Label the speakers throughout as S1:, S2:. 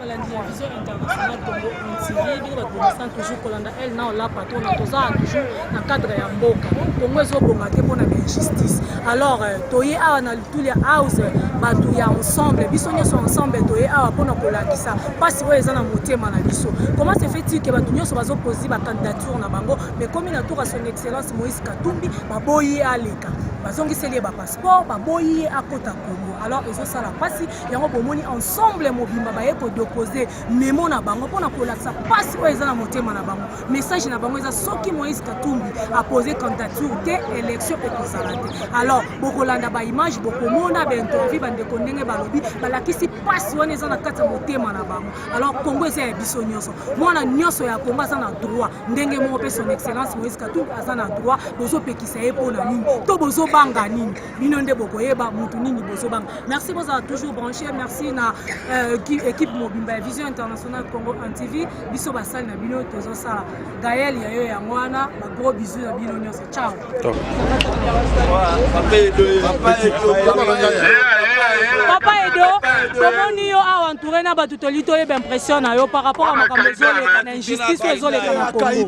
S1: balandi ya vision internationale Congo TV bino bato toujours kolanda elle na la patron toza toujours na cadre ya mboka Congo ezobonga te mpona ba injustice alors toye awa na tous les house bato ya ensemble biso nyonso ensemble toye awa mpona kolakisa pasi oyo eza na motema na biso comment se fait-il que bato nyonso bazoposi ba candidature na bango mais comme na tour à son excellence Moïse Katumbi baboyi aleka bazongiseli ba passeport baboyi akota Congo alors ezosala pasi yango bomoni ensemble mobimba baye ko déposer memo na bango mpona kolakisa pasi oyo eza na motema na bango message na bango eza soki Moïse Katumbi a posé candidature te élection ekozala te alors bokolanda ba image bokomona ba interview bandeko ndenge balobi balakisi pasi wana eza na kati ya motema na bango alors Congo eza ya biso nyonso mwana nyonso ya Congo aza na droit ndenge moko pe son excellence Moïse Katumbi aza na droit bozopekisa ye mpona nini to bozobanga nini bino nde bokoyeba mutu nini bozobanga merci bozala toujours branché merci na équipe mobimba vision internationale Congo TV biso basali na bino tozosala Gaël yayo ya mwana ba gros bisous na bino nyonso ciao Papa Edo komoni yo awa entouré na bato tolito yeba impression na yo par rapport à makambo ezoleka na injustice ezoleka na Congo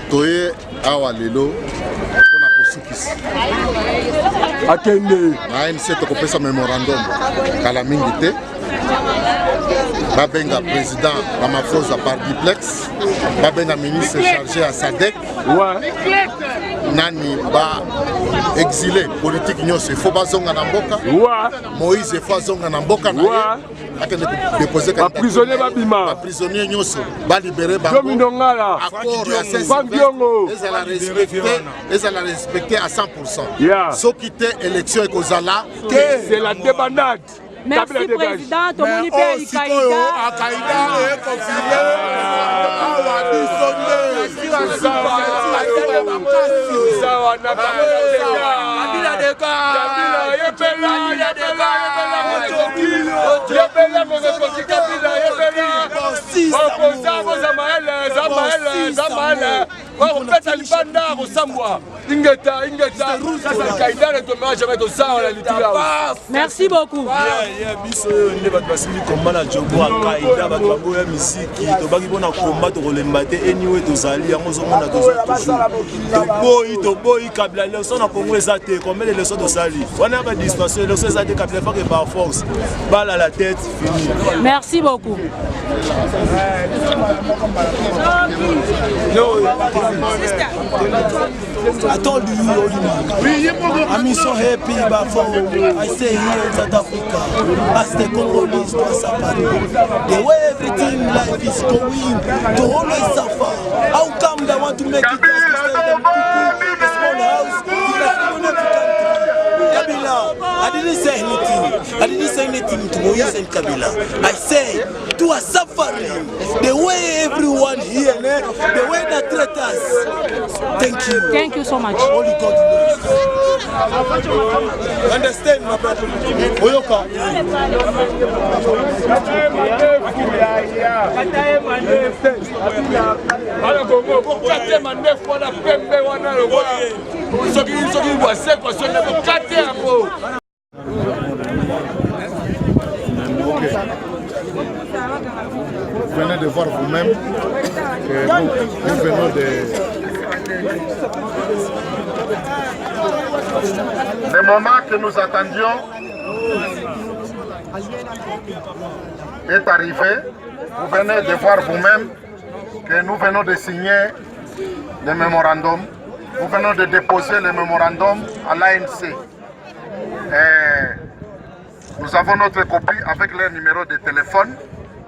S2: toye awa lelo mpona kosukisa akende na ANC tokopesa memorandum kala mingi te babenga président Ramaphosa par duplex babenga ministre chargé à SADC nani ba exilé politique nyonso il faut bazonga na mboka Moïse il faut azonga na mboka na ye akende déposer ba prisonnier babima ba prisonnier nyonso ba libérer ba accord ya Sambiongo ezala respecter à 100% soki te élection ekozala
S3: c'est la débandade.
S1: Merci président, Tomoni Père
S2: Akaïda est confirmé.
S1: Merci beaucoup.
S4: biso nde bato basili komba na jobo akaida bato baboya misiki tobaki mpona komba tokolemba te anyway tozali yango ozomona toboyi kabila leso na Congo eza te combien de leso tosali wana ba distraction leso eza te kabila fake par force balle à la tête fini.
S1: Merci beaucoup.
S4: I told you, I'm so happy about I stay here in South Africa as the Congolese to suffer. The way everything life is going, to always suffer. How come they want to make it just to stay them people, a small house, in a country? Kabila, I didn't say anything. I didn't say anything to Moïse and Kabila. I say to a suffering, the way everyone here, the way they treat us. Thank you.
S1: Thank you so much.
S4: Only God knows. Understand, my brother? Oyoka.
S2: Vous venez de voir vous-même que nous venons de... Le moment que nous attendions est arrivé. Vous venez de voir vous-même que nous venons de signer le mémorandum. Nous venons de déposer le mémorandum à l'ANC. Nous avons notre copie avec leur numéro de téléphone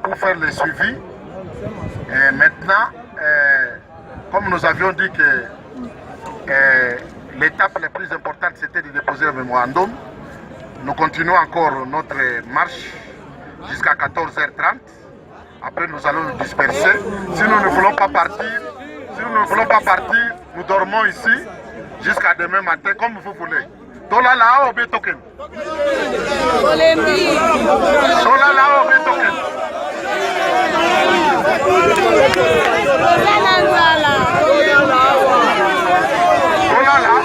S2: pour faire le suivi. Et maintenant, comme nous avions dit que l'étape la plus importante c'était de déposer le mémorandum, nous continuons encore notre marche jusqu'à 14h30. Après nous allons nous disperser. Si nous ne voulons pas partir, nous dormons ici jusqu'à demain matin comme vous voulez. Tola la obe token. Tola la obe token. Tola la.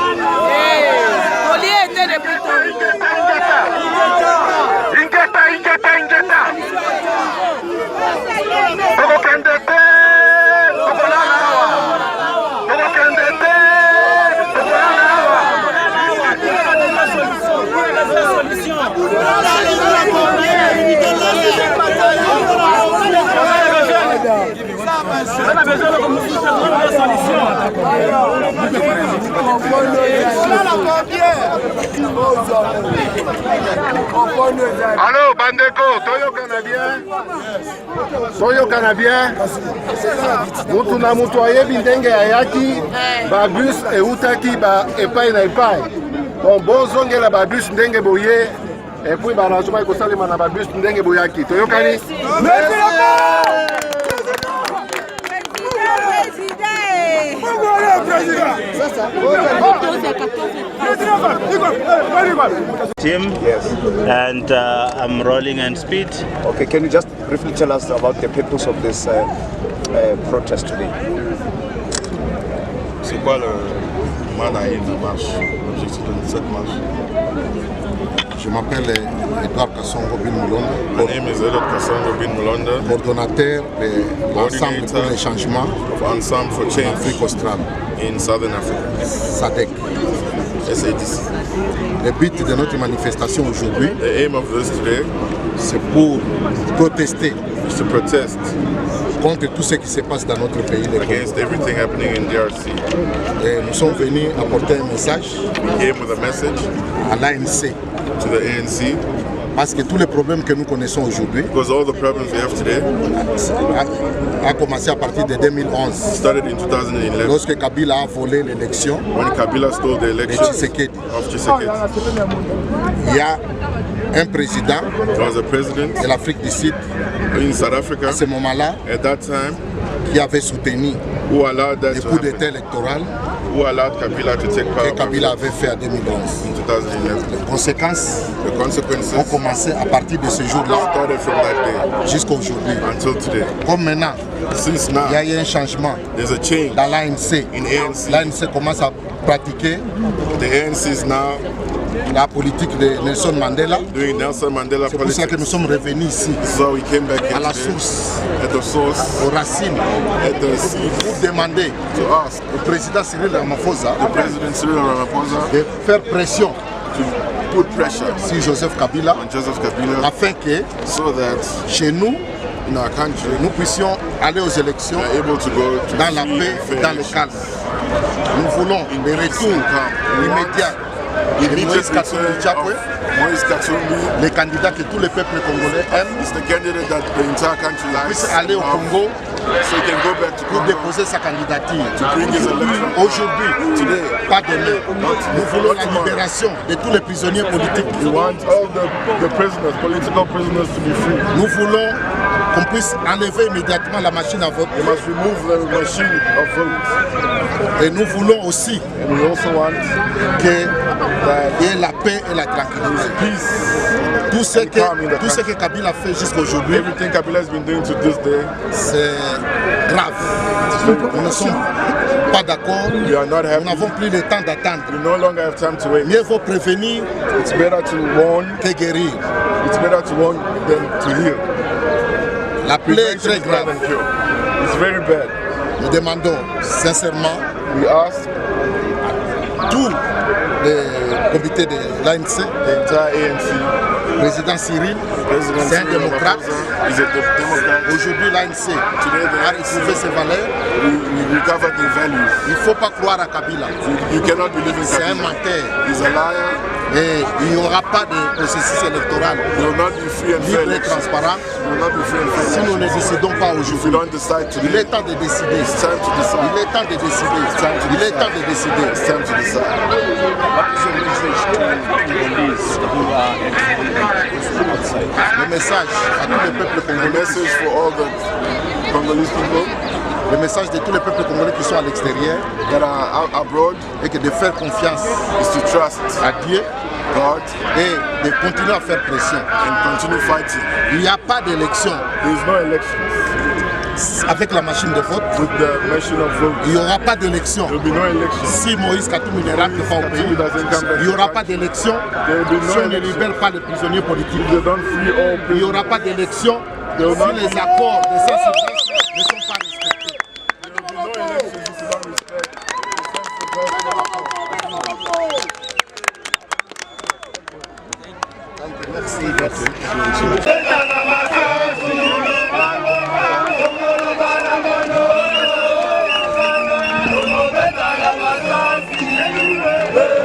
S2: Allô, Bandeko, Toyo Canadien. Mutu na mutu ayebi ndenge ayaki, babus eutaki ba epai na epai. Bon, bozongela babus ndenge boye, et puis banazoma ekosalema na babus ndenge boyaki. Toyokani?
S5: Team, yes. And I'm rolling and speed.
S6: Okay, can you just briefly tell us about the purpose of this protest today?
S7: C'est quoi le mandat de marche, l'objectif de cette marche?
S2: Je m'appelle Edouard Kassongo Bin Mulonda.
S7: My name is Edouard Kassongo Bin Mulonda,
S2: coordonnateur de l'Ensemble pour les changements
S7: of Ensemble for
S2: en
S7: Change
S2: Afrique australe,
S7: in Southern Africa,
S2: SADC.
S7: SADC.
S2: Le but de notre manifestation aujourd'hui,
S7: The aim of this today
S2: c'est pour protester
S7: is to protest
S2: contre tout ce qui se passe dans notre pays. Le Congo.
S7: against everything happening in DRC.
S2: Et nous sommes venus apporter un message
S7: We came with a message
S2: à l'ANC
S7: to the ANC
S2: parce que tous les problèmes que nous connaissons aujourd'hui
S7: because all the problems we have today
S2: a commencé à partir de 2011,
S7: started in 2011
S2: lorsque Kabila a volé l'élection
S7: when Kabila stole the
S2: de
S7: election
S2: Tshisekedi.
S7: of Tshisekedi.
S2: Il y a un président
S7: There was a president
S2: de l'Afrique du Sud
S7: in South Africa
S2: à ce moment-là
S7: at that time
S2: qui avait soutenu
S7: who allowed that
S2: le
S7: to
S2: coup
S7: happen,
S2: d'État électoral
S7: who allowed Kabila to take
S2: que
S7: power
S2: Kabila avait fait en 2011.
S7: in 2011.
S2: Les conséquences
S7: The consequences
S2: ont commencé à partir de ce jour-là
S7: started from that day
S2: jusqu'à aujourd'hui.
S7: until today.
S2: Comme maintenant,
S7: Since
S2: il y a
S7: now,
S2: eu un changement
S7: there's a change
S2: dans l'ANC.
S7: in ANC.
S2: L'ANC commence à pratiquer
S7: The ANC is now
S2: la politique de Nelson Mandela.
S7: doing Nelson Mandela
S2: C'est pour ça que nous
S7: politics.
S2: sommes revenus ici,
S7: So we came back
S2: à la
S7: here today,
S2: source,
S7: at the source,
S2: aux racines,
S7: at the seed,
S2: pour demander
S7: to ask
S2: au président Cyril Ramaphosa
S7: the President Cyril Ramaphosa
S2: de faire pression
S7: to put pressure
S2: sur Joseph Kabila
S7: on Joseph Kabila
S2: afin que
S7: so that
S2: chez nous,
S7: in our country
S2: nous puissions aller aux élections
S7: we are able to go to
S2: dans la
S7: free
S2: paix
S7: and
S2: et
S7: fair
S2: dans le
S7: elections.
S2: calme. Nous voulons le retour immédiat de Moïse
S7: Immediate
S2: Katumbi
S7: return
S2: Chapwe,
S7: of Moïse Katumbi.
S2: le candidat que tous les peuples congolais aiment,
S7: It's the candidate that the entire country
S2: puisse
S7: likes.
S2: aller au Congo
S7: So he can go back to
S2: pour
S7: Congo
S2: déposer sa candidature.
S7: to bring his election.
S2: Aujourd'hui,
S7: Today,
S2: pas demain, nous voulons la libération de tous les prisonniers politiques.
S7: we want all the prisoners, political prisoners, to be free.
S2: Nous voulons qu'on puisse enlever immédiatement la machine à vote.
S7: We must remove the machine of vote.
S2: Et nous voulons aussi
S7: And we also want
S2: qu'il y ait la paix et la tranquillité.
S7: peace.
S2: Tout ce que Kabila fait jusqu'à aujourd'hui,
S7: Everything Kabila has been doing to this day,
S2: c'est grave. Nous ne sommes pas d'accord.
S7: we are not
S2: Nous
S7: happy.
S2: n'avons plus le temps d'attendre.
S7: We no longer have time to wait.
S2: Mieux vaut prévenir
S7: It's better to warn.
S2: que guérir.
S7: It's better to warn than to heal.
S2: La plaie est
S7: Prevention
S2: très
S7: is better
S2: grave.
S7: than cure. It's very bad.
S2: Nous demandons sincèrement
S7: We ask
S2: tous les comités de l'ANC,
S7: the entire ANC,
S2: président Cyril,
S7: President
S2: c'est un
S7: Cyril
S2: démocrate.
S7: Ramaphosa is a democrat.
S2: Aujourd'hui, l'ANC a retrouvé ses valeurs.
S7: We recover the values.
S2: Il ne faut pas croire à Kabila.
S7: You cannot believe in
S2: C'est un
S7: Kabila.
S2: menteur.
S7: He's a liar.
S2: Et il n'y aura pas de processus électoral
S7: There will not be free and fair
S2: libre et
S7: elections.
S2: transparent
S7: There will not be free and fair
S2: si nous ne
S7: elections.
S2: décidons pas
S7: If we
S2: aujourd'hui.
S7: don't decide
S2: Il
S7: today,
S2: est temps de décider.
S7: it's time to decide.
S2: Il est temps de décider. Il est temps de décider.
S7: It's time to decide.
S2: Le message à tous les peuples
S7: The
S2: congolais,
S7: message for all the Congolese people
S2: le message de tous les peuples congolais qui sont à l'extérieur
S7: that are out abroad
S2: est que de faire confiance
S7: is to trust
S2: à Dieu
S7: God
S2: et de continuer à faire pression.
S7: and continue fighting.
S2: Il n'y a pas d'élection
S7: There is no elections
S2: avec la machine de vote.
S7: with the machine of vote.
S2: Il n'y aura pas d'élection
S7: There will be no elections.
S2: si Moïse Katumbi ne rentre pas au pays.
S7: Katumbi doesn't come back.
S2: Il n'y aura pas d'élection
S7: There will be
S2: si
S7: no
S2: on ne
S7: election.
S2: libère pas les prisonniers politiques.
S7: If they don't free all
S2: Il n'y
S7: people,
S2: aura pas d'élection si les accords de Saint-Sylvestre ne sont pas respectés.
S7: there will be no elections if you don't respect
S8: Hey!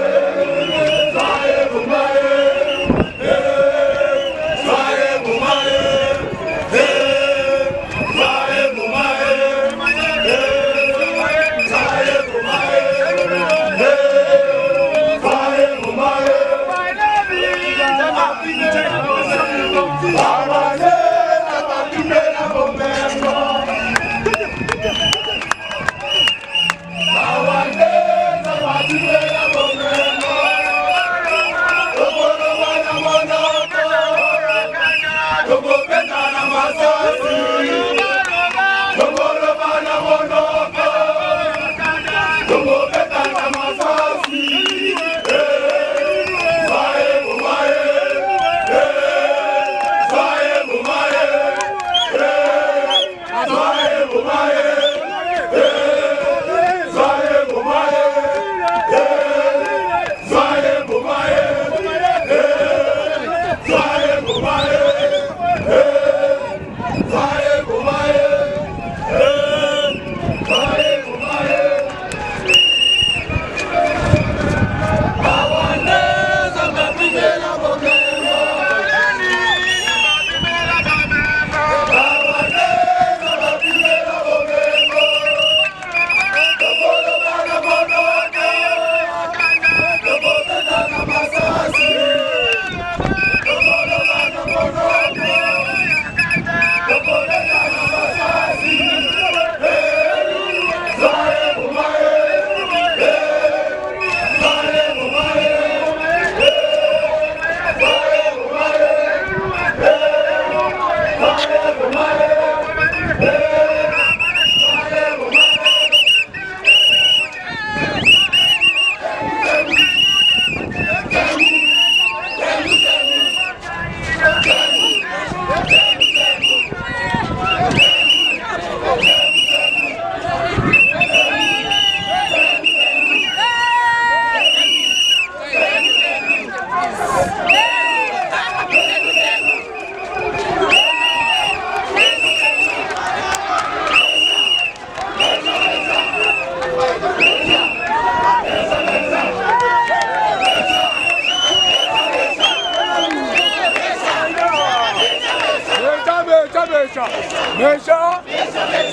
S3: méchant. Méchant.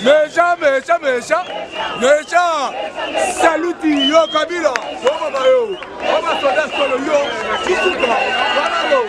S3: Méchant, méchant, méchant. Méchant. Saluti, yo, Kabila. Oh, maman, yo. Oh, ma soda, solo, yo. Kisuka. Voilà, yo.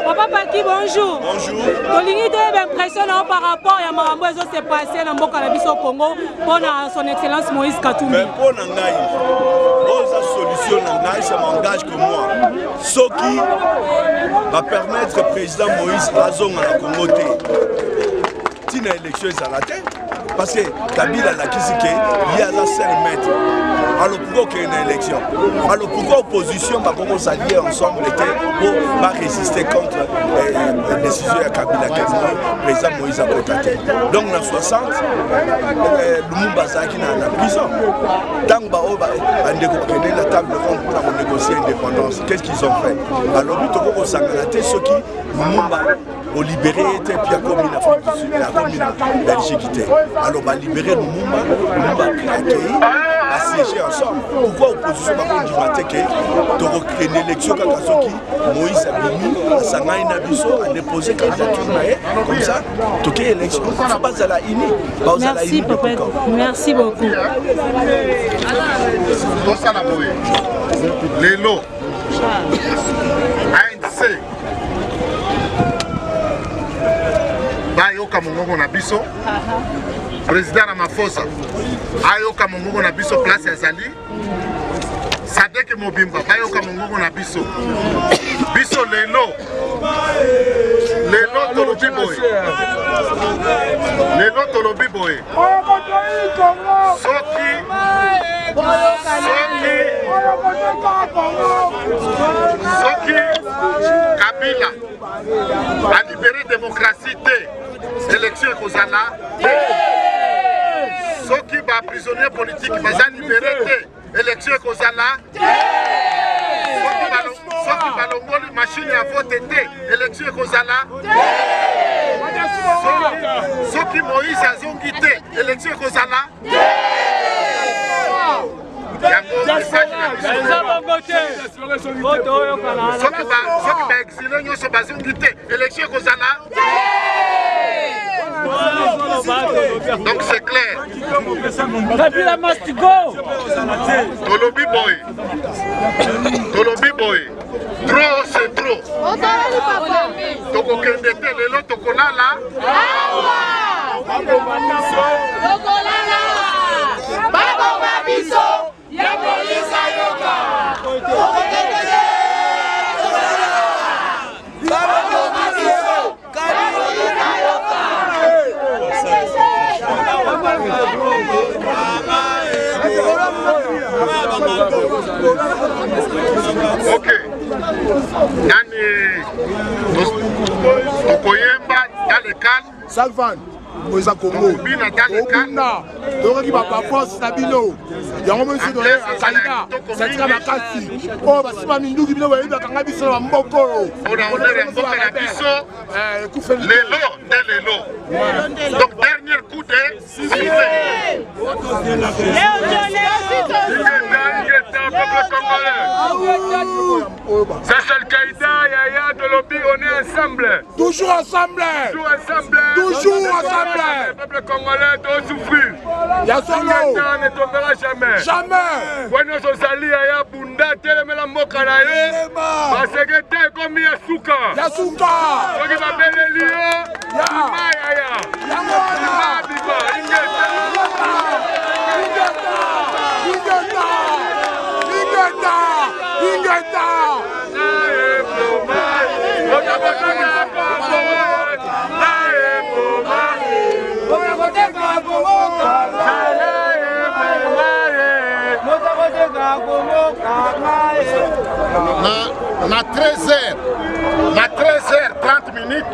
S1: Papa Paki, bonjour.
S6: Bonjour.
S1: Tolingi de impressionnant par rapport à Marambo qui s'est passé dans Mboka na biso Congo pour son excellence Moïse Katumbi.
S6: Mais pour Nangaï, solution Nangaï, ça m'engage que moi. Ce qui va permettre au président Moïse Razon à la Congo si une élection est à la tête. Parce que Kabila la Kisike, il y a la seule maître. Alors pourquoi qu'il y a une élection? Alors pourquoi l'opposition va s'allier ensemble pour résister contre la décision de Kabila qui le président Moïse a voté. Donc en 60, Lumumba Zaki dans la prison. Tant que on prenait la table ronde pour négocier l'indépendance, qu'est-ce qu'ils ont fait? Alors plutôt qu'on s'engalatait ceux qui Lumumba ont libéré et puis a commis l'Afrique du Sud, la commis la Belgique. Alors on va libérer Lumumba, Lumumba a accueilli, a siégé ensemble. Pourquoi l'opposition va dire que tu as une élection qui Moïse a mis, à Sangaï Nabiso, a déposé candidature comme ça, tu as une élection.
S1: Merci papa, merci beaucoup.
S2: Lelo, ANC, Bayoka Mongongo na biso, président Ramaphosa, Ayoka Mongongo na biso place Azali, Sadek Mobimba, Bayoka Mongongo na biso, biso Lelo, Lelo Tolobi Boy, Lelo Tolobi Boy, Soki Kabila a libéré démocratie élection Kozala Soki ba prisonnier politique va libéré élection Kozala Soki balongoli machine à voter élection Kozala Soki Moïse a zongité élection Kozala donc c'est clair. Tolobi Boy. Tolobi Boy. Trop c'est trop. Toko kendete lelo tokolala. Tokolala. Babo babiso. Ya polisi ayoka. Ok. Nani Tokoyemba dans le calme.
S7: Salvan, Moïse Congo.
S2: Bina dans le calme.
S7: Donc qui va pas force Sabino. Il y a un moment où Saïda, c'est comme Makasi. Oh, bah si ma mindu qui vient voir, il va quand biso na mboko.
S2: On a mboka na biso. Lelo. Donc dernier coup de sifflet.
S3: C'est Al-Qaïda, Yaya, Tolobi, on est ensemble.
S7: Toujours ensemble.
S3: Toujours ensemble.
S7: Toujours ensemble.
S3: Le peuple congolais doit souffrir.
S7: Ya solo.
S3: Ne tombera jamais.
S7: Jamais.
S3: Quand nous sommes allés à Bunda, Telemela Mokanaye, parce que t'es comme Yasuka.
S7: Yasuka.
S3: Donc il va bel lieu. Yaya.
S2: na 13h, na 13h30 minutes,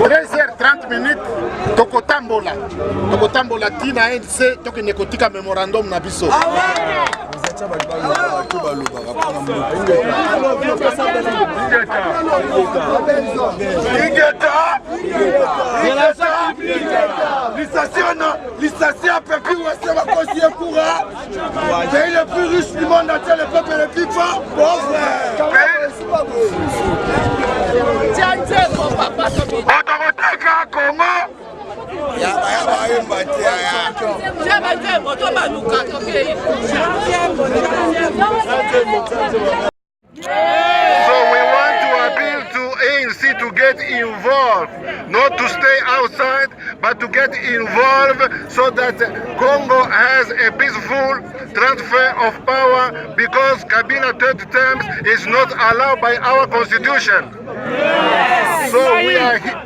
S2: 13h30 minutes, tokotambola tina NC tokende kotika memorandum na biso.
S3: Licencié à Pépi Ouest va conseiller courant. Pays le plus riche du monde entier, le peuple le plus fort. Pauvre.
S2: So we want to appeal to ANC to get involved, not to stay outside, but to get involved so that Congo has a peaceful transfer of power, because Kabila third term is not allowed by our constitution. Yes. So we are here.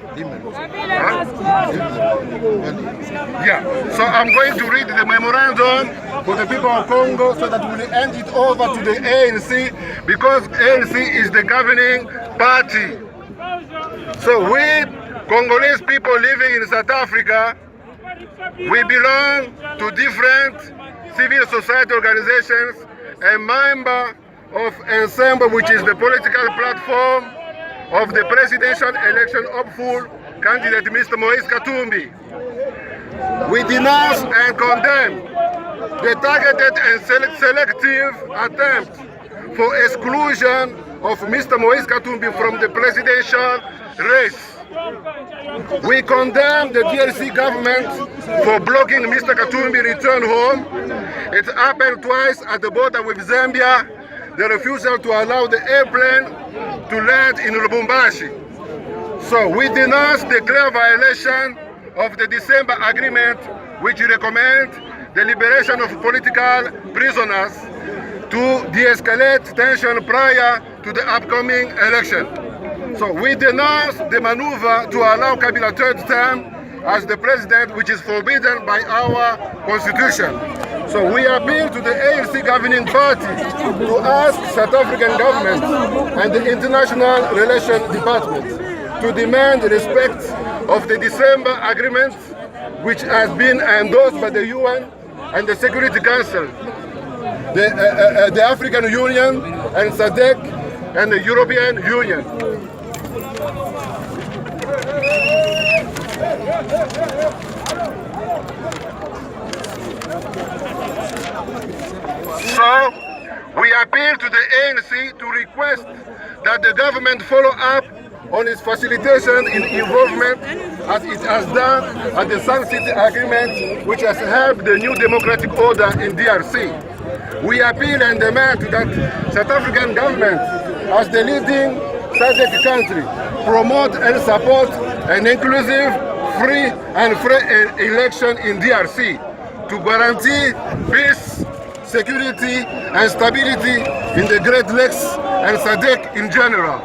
S2: Yeah, so I'm going to read the memorandum for the people of Congo so that we'll hand it over to the ANC, because ANC is the governing party. So we Congolese people living in South Africa, we belong to different civil society organizations, a member of Ensemble, which is the political platform of the presidential election hopeful candidate Mr. Moise Katumbi. We denounce and condemn the targeted and selective attempt for exclusion of Mr. Moise Katumbi from the presidential race. We condemn the DRC government for blocking Mr. Katumbi return home. It happened twice at the border with Zambia, the refusal to allow the airplane to land in Lubumbashi. So we denounce the clear violation of the December agreement, which recommend the liberation of political prisoners to de-escalate tension prior to the upcoming election. So we denounce the maneuver to allow Kabila third term as the president, which is forbidden by our constitution. So we appeal to the ANC governing party to ask South African government and the International Relations Department to demand the respect of the December agreement, which has been endorsed by the UN and the Security Council, the African Union and SADC and the European Union. So, we appeal to the ANC to request that the government follow up on its facilitation in involvement as it has done at the Sun City Agreement, which has helped the new democratic order in DRC. We appeal and demand that South African government, as the leading SADC country, promote and support an inclusive, free and fair election in DRC to guarantee peace, security and stability in the Great Lakes and SADC in general.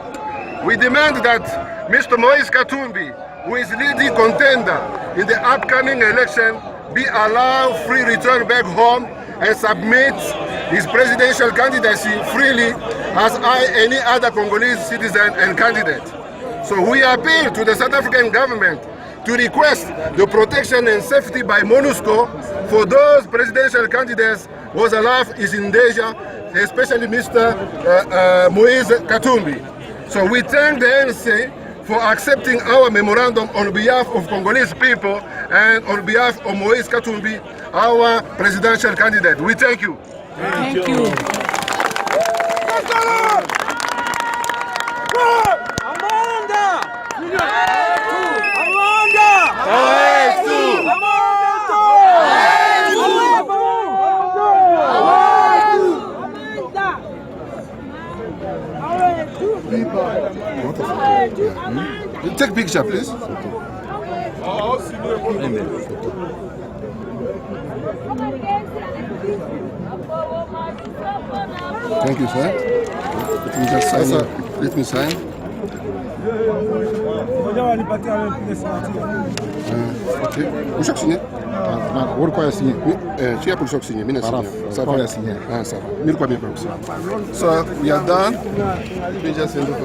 S2: We demand that Mr. Moise Katumbi, who is leading contender in the upcoming election, be allowed free return back home and submit his presidential candidacy freely as any other Congolese citizen and candidate. So we appeal to the South African government to request the protection and safety by MONUSCO for those presidential candidates whose life is in danger, especially Mr. Moise Katumbi. So we thank the ANC for accepting our memorandum on behalf of Congolese people and on behalf of Moise Katumbi, our presidential candidate. We thank you.
S1: Thank you.
S2: Take picture, please. Thank you, sir. Let me just sign. Let me sign.
S8: Ok. Vous chaque signé? Vous quoi signé? Oui. Tu as pour chaque signé. Mina signé. Ça va signer. Ah ça va. Mille quoi bien pour ça. So we are done. We just send it.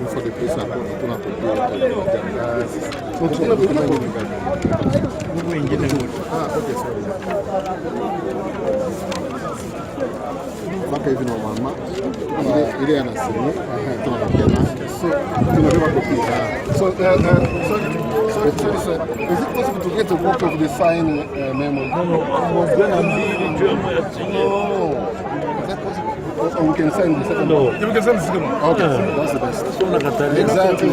S8: Il faut des plus encore. Normalement, il est à la série, tu n'avais pas compris. So, is it possible to get a copy of the signed memo? No. Is that possible? Or we can send the second? No. We can send the second one. Okay, that's the best. Exactly.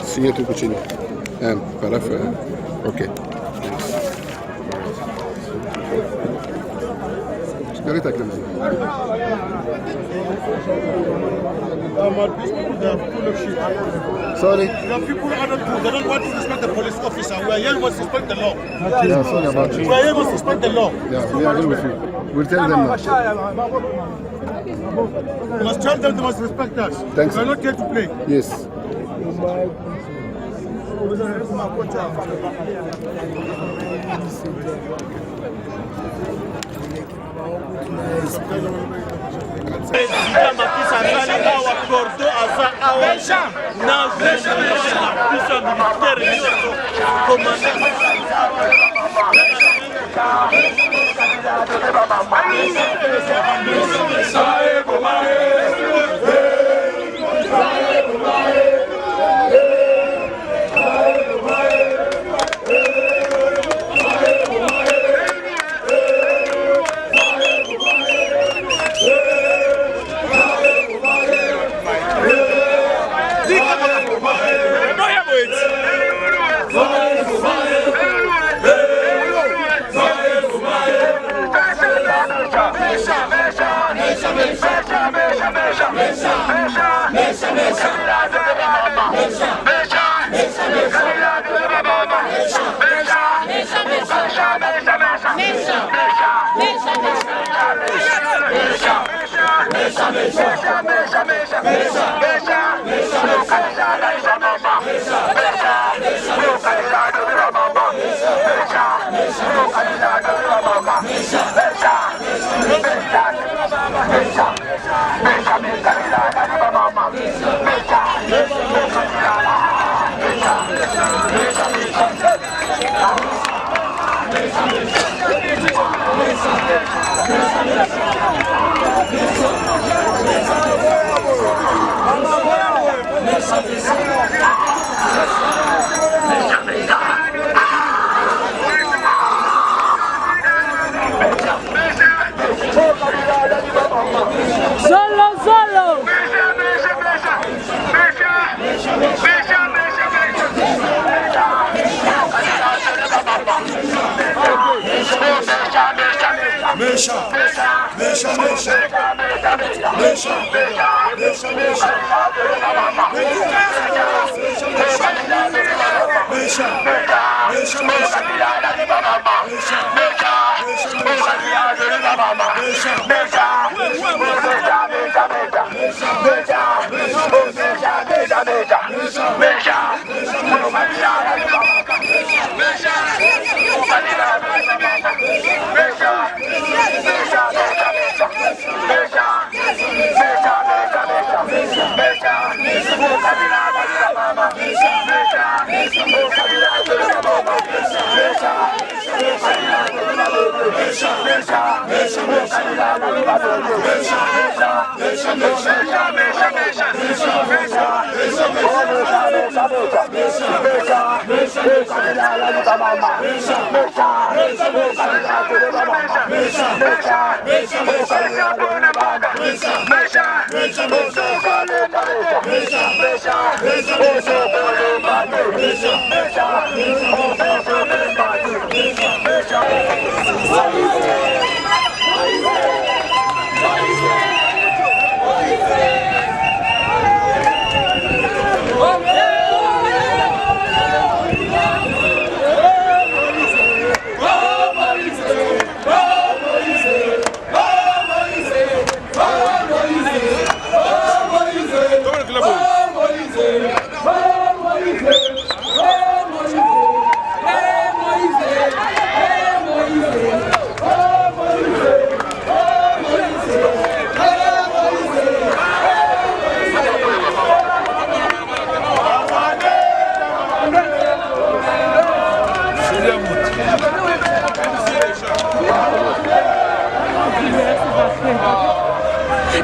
S8: Signé tout Puccini. Paraf, ok. Spirit acclamation. Sorry.
S7: The people they don't want to respect the police officer. We are here to respect the law.
S8: Yeah, sorry about you.
S7: We are here to respect the law.
S8: Yeah, we agree with you. We'll tell them now.
S7: You must tell them they must respect us.
S8: Thanks.
S7: We are not here to play.
S8: Yes.
S9: Président Macky Sall awa Cordo aza awa na biso militaire nyonso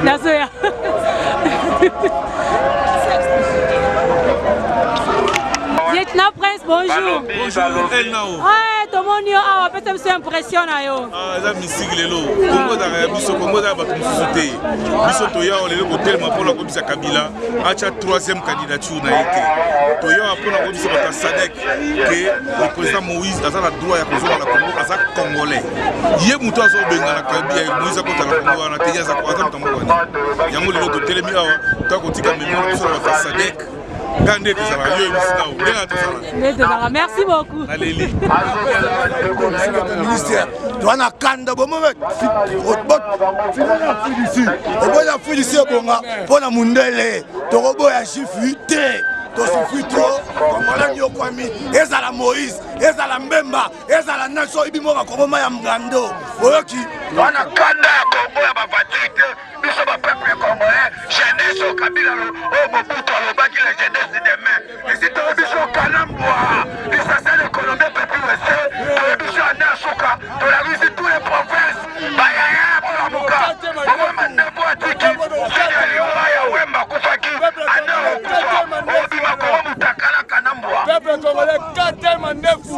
S1: Nazoya. Lieutenant Prince, bonjour.
S3: Bonjour, El Nao.
S1: Ouais, tout le monde a peut-être une impression.
S3: Ah, ça mystique lelo. Congo d'Arabie, biso Congo d'Arabie, sauté. Biso Toya, on est le côté ma pour la commission Kabila. Acha troisième candidature na été. Toya pour la commission de Sadek que le président Moïse a la droit à causer la Congo à sa congolais. Hier muto aso benga na Kabila, Moïse a contre la Congo na Kenya za kwa tambo kwa. Yango lelo to telemi awa, to ko tika mémoire sur la Sadek.
S1: Merci beaucoup.
S4: Ministère, tu as un candidat pour moi. Pour la Mundele, tu as un chiffre. Tosifitro Kongola nyokwami ezala Moïse ezala Mbemba ezala nation ibimoka koboma ya mgando oyoki
S2: wana kanda ya Kongo ya bavatite biso ba peuple congolais jeunesse Kabila o Mobutu alobaki la jeunesse de demain et si to biso kalambwa l'essentiel économique peuple wese to biso anda soka to la Russie tous les provinces bayaya pour la muka mama mandepo atiki ya wemba kufaki ana kufa peuple congolais, Kate Mandefu.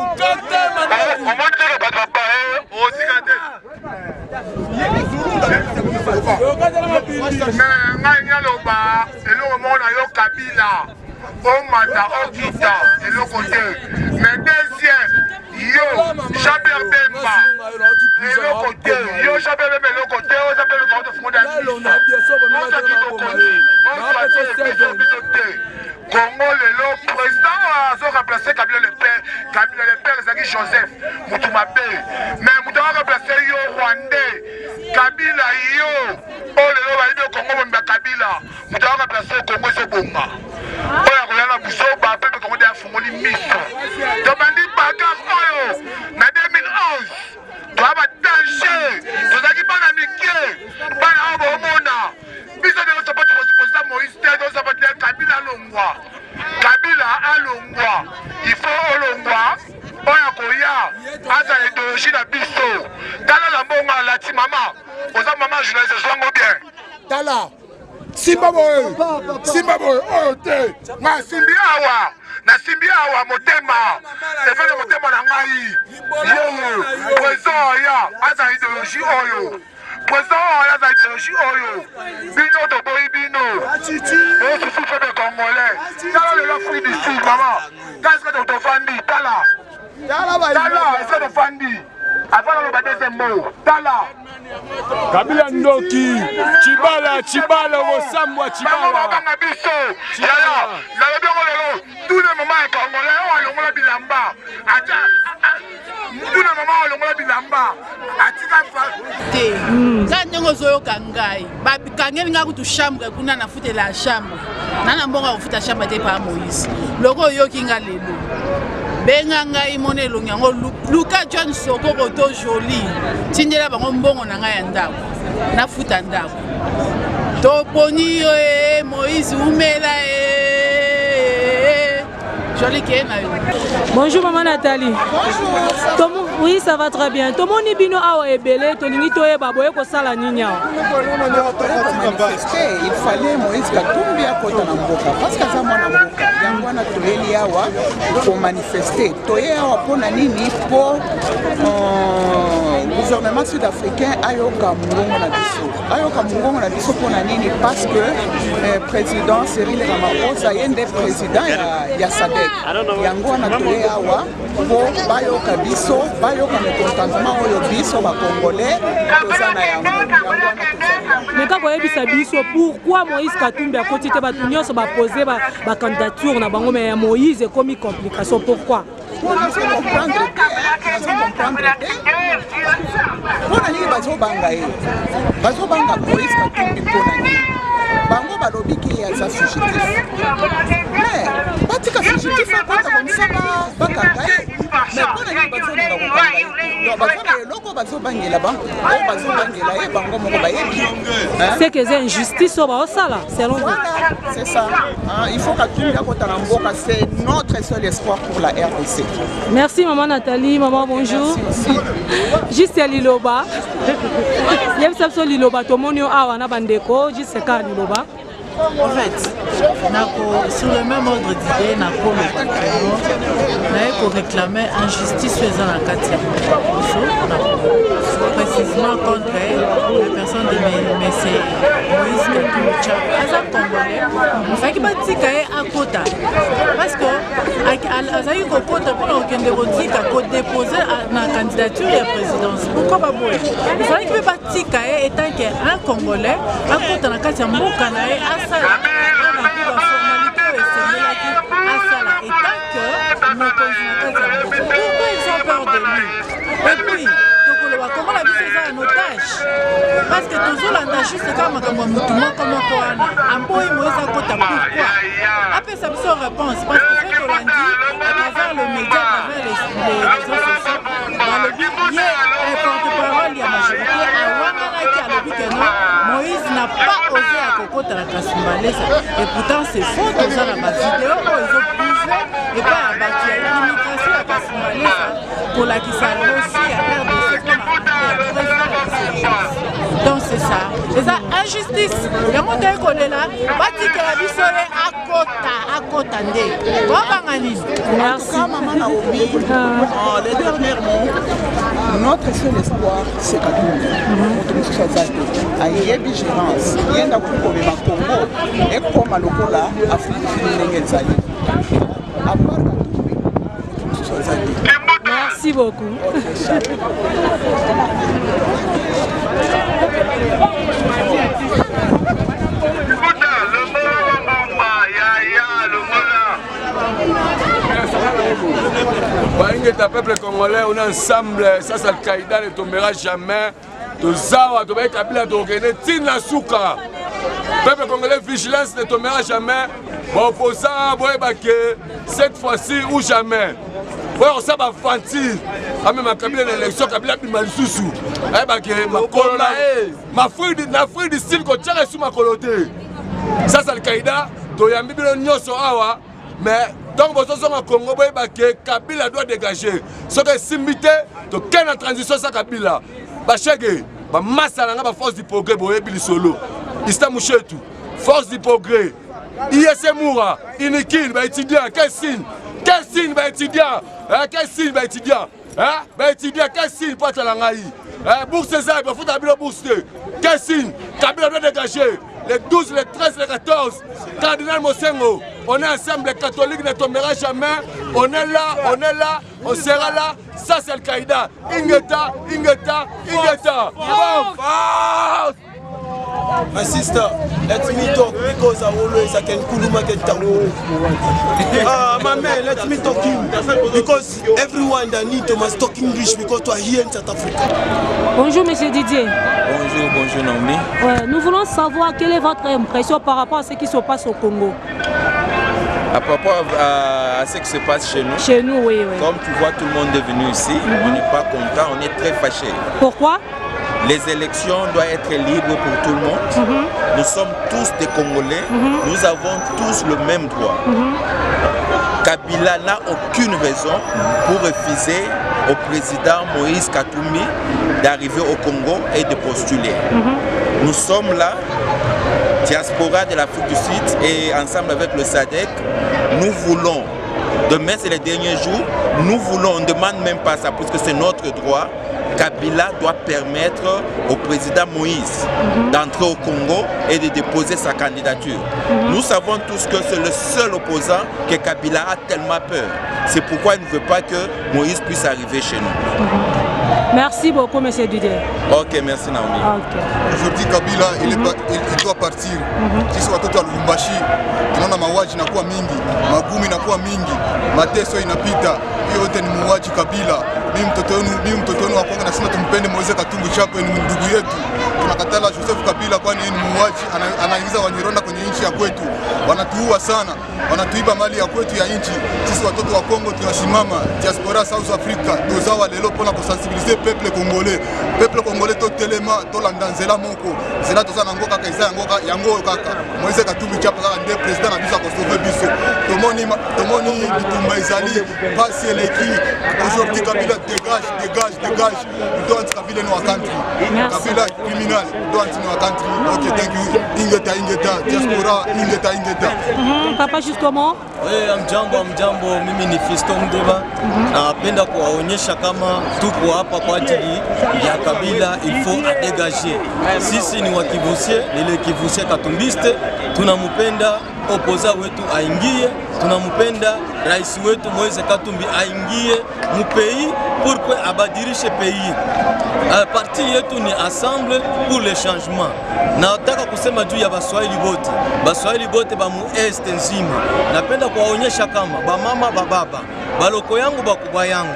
S2: Mais deuxième, yo, Jean-Pierre Bemba, le côté, yo, Jean-Pierre Bemba, le côté, on s'appelle le grand de fondation. Congo le président a remplacé Kabila le père Zaki Joseph Moutoumabé mais Moutouma a remplacé yo Rwandais Kabila yo oh le lo Congo mba Kabila Moutouma a remplacé Congo se bomba oh ya koyana buso ba peuple Congo de fungoli miso to bandi bagarre oyo na 2011 to aba danger to zaki bana mikie bana obo mona biso de notre président Moïse Tédé ça va dire Kabila longwa Kabila alongwa il faut olongwa oya koya aza idéologie na biso tala la mbonga la ti mama oza mama journaliste zwango bien tala simba boy oyo te ma simbi awa na simbi awa motema efele motema na ngai yo président ya aza idéologie oyo président oyo aza idéologie oyo bino toboyi bino osusu fe de congolais tala lelo fruit du sud mama qu'est-ce que tofandi tala ese tofandi avant le deuxième mot tala
S3: Kabila Ndoki Chibala Osambwa Chibala
S2: banga biso yala na le bien lelo tous les moments congolais o alongola bilamba acha tous les moments alongola bilamba atika fa
S10: za ndongo zoyoka ngai babikangeli nga kutu chambre kuna na fute la chambre nana mbonga kufuta chambre te pa Moïse loko yoki nga lelo benga ngai mone lonyango Luka John Soko koto joli tindela bango mbongo na ngai ya ndako na futa ndako to poni Moïse umela joli kena.
S1: Bonjour maman Nathalie. Bonjour. Oui, ça va très bien. Tout le monde est bien à Ebele, tout le monde est baboye ko sala ninya.
S11: Il fallait Moïse Katumbi à côté na mboka parce que ça mwana mboka yango na toyeli awa pour manifester. Toye awa pona nini po gouvernement sud-africain ayoka mungongo na biso. Ayoka mungongo na biso pona nini parce que président Cyril Ramaphosa yende président ya SADC. Yango na toye awa po bayoka biso bayoka mécontentement oyo biso ba congolais tozana yango.
S1: Mais quand vous avez biso pourquoi Moïse Katumbi a continué à tout ba poser ba candidature na bango mais Moïse est comme complication pourquoi?
S11: On a comprendre on a ni bazo banga Moïse Katumbi pona ni bango balobi ki ya za fugitif mais batika fugitif akota comme ça bakanga mais pona ni bazo na kokanga
S1: C'est que c'est injustice au Baosala, selon vous.
S11: C'est ça. Il faut que c'est notre seul espoir pour la RDC.
S1: Merci maman Nathalie, maman bonjour. Juste Liloba. Il y a une Liloba, tout le monde a un bandeko, juste Liloba.
S12: En fait, sur le même ordre d'idée, pour réclamer injustice faisant la quatrième. Précisément contre la personne de M. Moïse Katumbi. Aza Congolais, il faut qu'il y à Kota. Parce que Azaï Kota, pour déposer la candidature à la présidence. Pourquoi pas? Il fallait qu'il y ait étant qu'un Congolais, à Kota, dans la quatrième, pourquoi ils ont peur de lui? Et puis, comment la vie c'est un otage? Parce que toujours l'andagie c'est comme un mouvement comme un koana. Un peu il m'a pourquoi? Après ça me réponse parce que c'est qu'on a dit à travers le média, à travers les réseaux sociaux, dans le but il y a un porte-parole, il y a majorité à Wangana qui a le but que non, Moïse n'a pas osé à Coco de la Kasumbalesa. Et pourtant c'est faux, tout ça dans ma vidéo, ils ont prouvé et pas à bâtir l'immigration à Kasumbalesa pour la qui s'est aussi à faire de ce qu'on a. Donc c'est ça. C'est ça, injustice. Il y a mon temps qu'on est là, bâti que la vie serait à Kota Ndé.
S11: Merci. Maman Naomi, les derniers mots, notre seul espoir, c'est Katumbi. Il y a vigilance. Il y a un Congo et comme à l'Okola, Afrique,
S1: merci beaucoup.
S3: Le peuple congolais, on est ensemble, ça c'est Al-Qaïda ne tombera jamais. Tozawa, Tobaï Kabila, Togene, Tina Souka. Peuple congolais, vigilance ne tombera jamais. Bon, opposant, cette fois-ci ou jamais. On s'est fanti. Même ma Kabila l'élection, Kabila Bimalisusu. Ma fruit du style qu'on tient sous ma coloté. Ça c'est Al-Qaïda, Toyambi Nyoso Awa. Mais donc, vous avez un Congo, Kabila doit dégager. Ce qui est simité, donc quelle transition ça Kabila? Bachege, Massa la force du progrès, Boyebi Solo. Istamouchetu, force du progrès. ISM Moura, Inikin, étudiant, quel signe? Quel signe, étudiant? Quel signe, étudiant? Étudiant, quel signe, pas de l'angaï? Bourse César, il faut d'abord bourser. Quel signe? Kabila doit dégager. Les 12, les 13, les 14, Cardinal Mosengo, on est ensemble, les catholiques ne tombera jamais. On est là, on sera là. Ça c'est Al-Qaïda. Ingeta.
S4: My sister, let me talk because I always can kuluma get down. My man, let me talk him because everyone that need to must talk English because we are here in South Africa.
S1: Bonjour Monsieur Didier.
S13: Bonjour Naomi.
S1: Nous voulons savoir quelle est votre impression par rapport à ce qui se passe au Congo.
S13: À rapport à ce qui se passe chez nous.
S1: Chez nous, oui.
S13: Comme tu vois, tout le monde est venu ici. On n'est pas content, on est très fâchés.
S1: Pourquoi?
S13: Les élections doivent être libres pour tout le monde. Nous sommes tous des Congolais. Nous avons tous le même droit. Kabila n'a aucune raison pour refuser au président Moïse Katumbi d'arriver au Congo et de postuler. Nous sommes là, diaspora de l'Afrique du Sud, et ensemble avec le SADC, nous voulons, demain c'est les derniers jours, nous voulons, on ne demande même pas ça, puisque c'est notre droit. Kabila doit permettre au président Moïse d'entrer au Congo et de déposer sa candidature. Nous savons tous que c'est le seul opposant que Kabila a tellement peur. C'est pourquoi il ne veut pas que Moïse puisse arriver chez nous.
S1: Merci beaucoup, M. Didier.
S13: Ok, merci Naomi.
S8: Aujourd'hui, Kabila, il doit partir. Sisi watoto wa Lubumbashi, tunaona mauaji inakuwa mingi, magumu inakuwa mingi, mateso inapita. Hiyo yote ni muuaji Kabila. Mimi mtoto wenu wa kwanza nasema tumpende Moise Katumbi Chapwe, ni ndugu yetu. Tunakatala Joseph Kabila kwani ni muuaji, anaingiza Wanyarwanda kwenye nchi ya kwetu. wanatuua sana, wanatuiba mali ya kwetu ya nchi. Sisi watoto wa Kongo tunasimama diaspora South Africa tozawa lelo pona kusensibiliser peuple congolais. Peuple congolais totelema tolanda nzela moko zela toza na ngoka kaisa yango kaka Moïse Katumbi chapa kaka nde président na biso ko sauver biso. Tomoni bitumba ezali pasi eleki. Aujourd'hui Kabila dégage. Don't Kabila no country. Kabila criminal. Don't no country. Okay, thank you. Ingeta diaspora ingeta.
S1: Papa justement.
S14: Amjambo, mimi ni Fiston Mdeba. Napenda kuwaonyesha kama tuko hapa kwa ajili ya Kabila, il faut dégager. Sisi ni wakivusie, nile kivusie Katumbiste, tunamupenda opoza wetu aingie, tunamupenda rais wetu Moise Katumbi aingie mu pays pour que abadirishe pays. Parti yetu ni Assemble pour le changement. Nataka kusema juu ya Baswahili bote ba mu est nzima. Napenda kuwaonyesha kama bamama bababa, baloko yangu bakubwa yangu,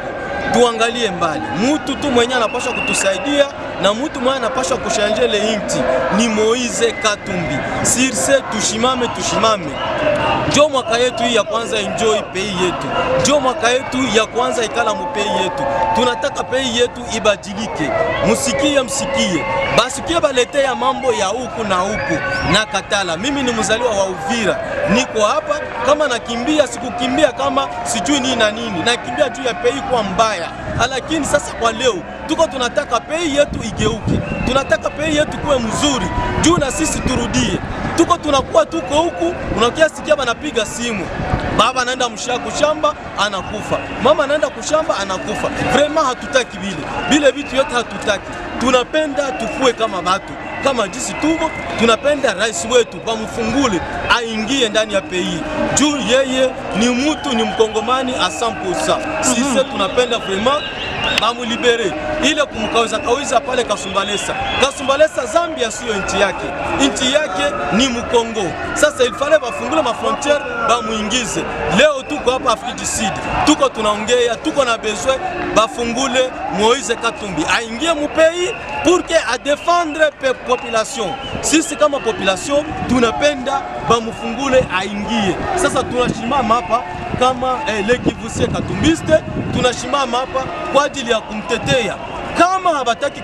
S14: tuangalie mbali. Mutu tu mwenye anapaswa kutusaidia na mutu mwenye anapaswa kushanje le inti ni Moise Katumbi. Sirse tushimame. Njo mwaka yetu ya kwanza enjoy pays yetu. Njo mwaka yetu ya kwanza ikala mu pays yetu. Tunataka pays yetu ibadilike. Msikie. Basikie balete ya mambo ya huku na katala. Mimi ni mzaliwa wa Uvira. Niko hapa kama nakimbia, sikukimbia kama sijui nini na nini. Nakimbia juu ya pays kwa mbaya. Lakini sasa kwa leo tunataka pays yetu igeuke. Tunataka pays yetu kuwe mzuri. Juu na sisi turudie. Tunakuwa huku, unakia sikia banapiga simu. Baba anaenda kushamba anakufa. Mama anaenda kushamba anakufa. Vraiment hatutaki bile vitu yote hatutaki. Tunapenda tukue kama batu. Kama jinsi tuko, tunapenda rais wetu bamufungule aingie ndani ya pays. Juu yeye ni mtu ni mkongomani a 100%. Sisi tunapenda vraiment bamulibere ile kumkawiza pale Kasumbalesa Zambia sio nchi yake. Nchi yake ni Mkongo. Sasa ilifale bafungule mafrontiere bamuingize. Leo tuko hapa Afrique du Sud. Tunaongea, tuko na besoin bafungule Moise Katumbi aingie mu pays pour que a défendre population. Sisi kama population tunapenda bamufungule aingie. Sasa tunashimama hapa kama lekivusie Katumbiste, tunashimama hapa kwa ajili ya kumtetea. Kama habataki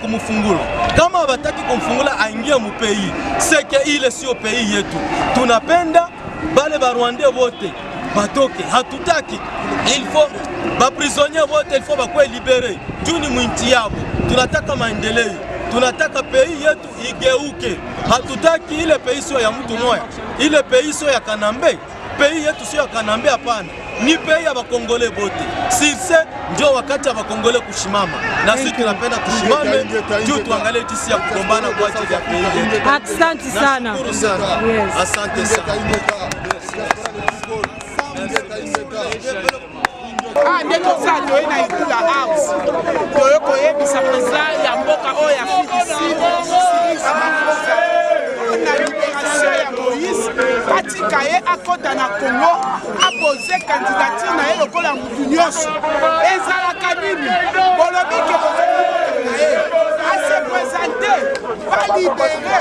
S14: kumfungula aingie mu pays, seke ile sio pays yetu. Tunapenda bale ba Rwandais wote batoke, hatutaki. Il faut ba prisonniers wote il faut bakwe libere. Juu ni mwinti yabo. Tunataka maendeleo. Tunataka pays yetu igeuke. Hatutaki ile pays sio ya mtu moya. Ile pays sio ya Kanambe. Pays yetu sio ya Kanambe hapana. Ni pays ya bakongole bote. Sisi ndio wakati ya bakongole kushimama. Na sisi tunapenda tushimame juu tuangalie jinsi ya kugombana kwa ajili ya pays yetu.
S1: Asante sana.
S14: Yes. Asante sana.
S15: Ndeko sa toye na Itula House toye koyebisa président ya mboka oyo ya na libération ya Moïse atika ye akota na Congo apose candidature na ye lokola mutu nyonso ezalaka nini bolobi ke ase présenter balibere